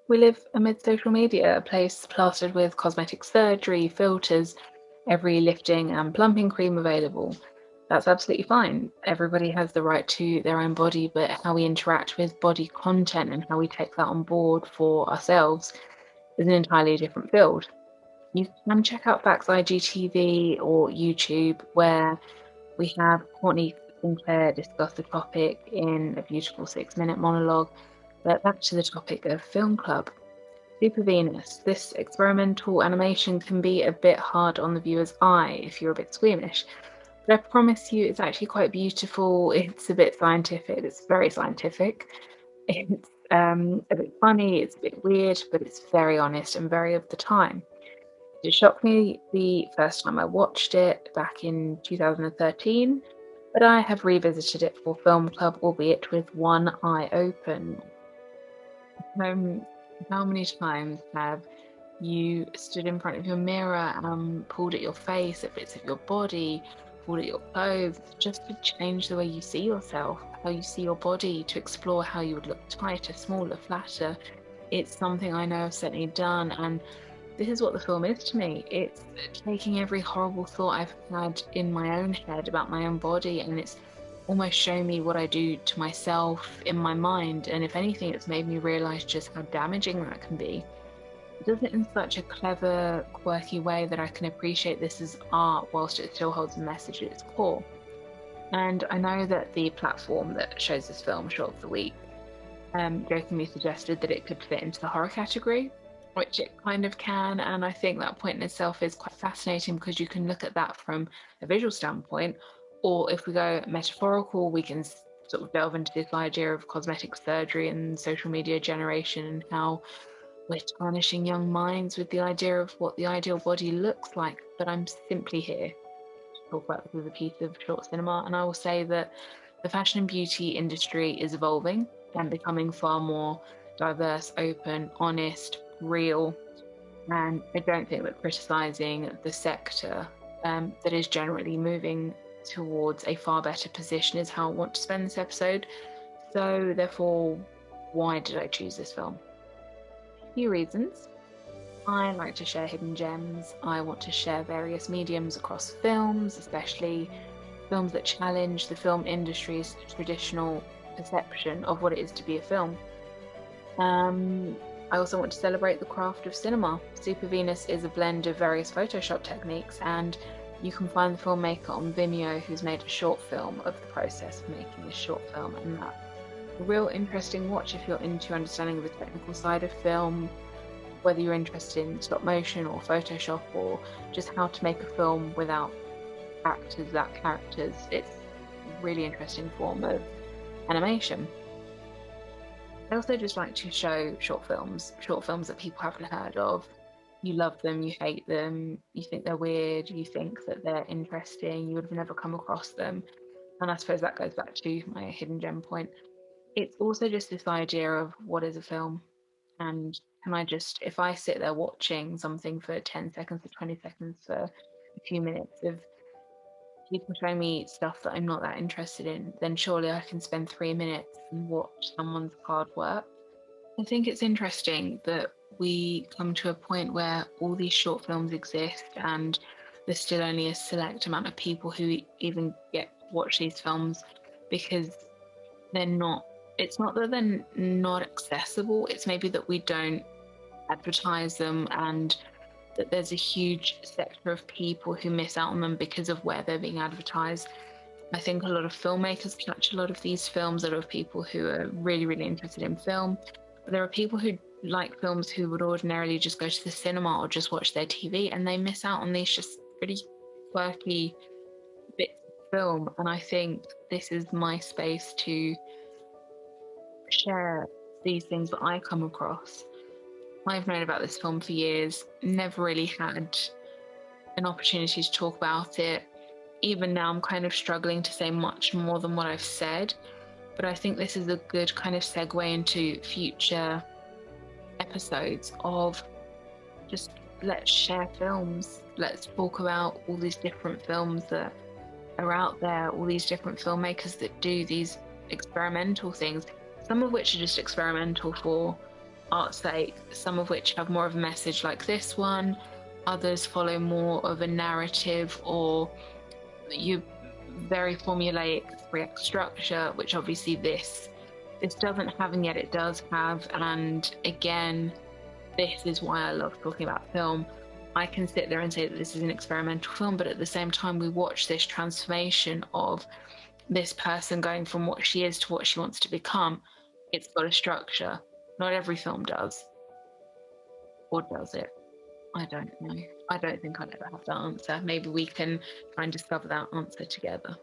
We live amid social media, a place plastered with cosmetic surgery, filters, every lifting and plumping cream available. That's absolutely fine. Everybody has the right to their own body, but how we interact with body content and how we take that on board for ourselves is an entirely different field. You can check out Facts IGTV or YouTube, where we have Courtney Sinclair discuss the topic in a beautiful 6-minute monologue. But back to the topic of film club. Supervenus. This experimental animation can be a bit hard on the viewer's eye if you're a bit squeamish, but I promise you it's actually quite beautiful. It's a bit scientific. It's very scientific. It's a bit funny, it's a bit weird, but it's very honest and very of the time. It shocked me the first time I watched it back in 2013, but I have revisited it for Film Club, albeit with one eye open. Um, how many times have you stood in front of your mirror and pulled at your face, at bits of your body, pulled at your clothes, just to change the way you see yourself, how you see your body, to explore how you would look tighter, smaller, flatter? It's something I know I've certainly done, and this is what the film is to me. It's taking every horrible thought I've had in my own head about my own body, and it's almost showing me what I do to myself in my mind. And if anything, it's made me realize just how damaging that can be. It does it in such a clever, quirky way that I can appreciate this as art whilst it still holds a message at its core. And I know that the platform that shows this film, Short of the Week, jokingly suggested that it could fit into the horror category, which it kind of can. And I think that point in itself is quite fascinating because you can look at that from a visual standpoint, or if we go metaphorical, we can sort of delve into this idea of cosmetic surgery and social media generation and how we're tarnishing young minds with the idea of what the ideal body looks like. But I'm simply here to talk about this as a piece of short cinema, and I will say that the fashion and beauty industry is evolving and becoming far more diverse, open, honest, real. And I don't think that criticizing the sector that is generally moving towards a far better position is how I want to spend this episode. So, therefore, why did I choose this film? A few reasons. I like to share hidden gems. I want to share various mediums across films, especially films that challenge the film industry's traditional perception of what it is to be a film. I also want to celebrate the craft of cinema. Supervenus is a blend of various Photoshop techniques, and you can find the filmmaker on Vimeo, who's made a short film of the process of making this short film, and that's a real interesting watch if you're into understanding the technical side of film, whether you're interested in stop motion or Photoshop or just how to make a film without actors without characters. It's a really interesting form of animation. I also just like to show short films that people haven't heard of. You love them, you hate them, you think they're weird, you think that they're interesting, you would have never come across them. And I suppose that goes back to my hidden gem point. It's also just this idea of what is a film, and can I just, if I sit there watching something for 10 seconds or 20 seconds for a few minutes of people showing me stuff that I'm not that interested in, then surely I can spend 3 minutes and watch someone's hard work. I think it's interesting that we come to a point where all these short films exist and there's still only a select amount of people who even get watch these films because they're not, it's not that they're not accessible, it's maybe that we don't advertise them, and that there's a huge sector of people who miss out on them because of where they're being advertised. I think a lot of filmmakers catch a lot of these films, a lot of people who are really, really interested in film. But there are people who like films who would ordinarily just go to the cinema or just watch their TV, and they miss out on these just really quirky bits of film. And I think this is my space to share these things that I come across. I've known about this film for years, never really had an opportunity to talk about it. Even now, I'm kind of struggling to say much more than what I've said, but I think this is a good kind of segue into future episodes of just let's share films. Let's talk about all these different films that are out there, all these different filmmakers that do these experimental things, some of which are just experimental for art's sake, some of which have more of a message like this one, others follow more of a narrative or you very formulaic 3-act structure, which obviously this doesn't have, and yet it does have. And again, this is why I love talking about film. I can sit there and say that this is an experimental film, but at the same time we watch this transformation of this person going from what she is to what she wants to become. It's got a structure. Not every film does. Or does it? I don't know. I don't think I'd ever have that answer. Maybe we can try and discover that answer together.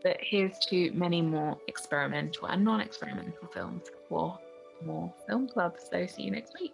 But here's to many more experimental and non-experimental films for more film clubs. So see you next week.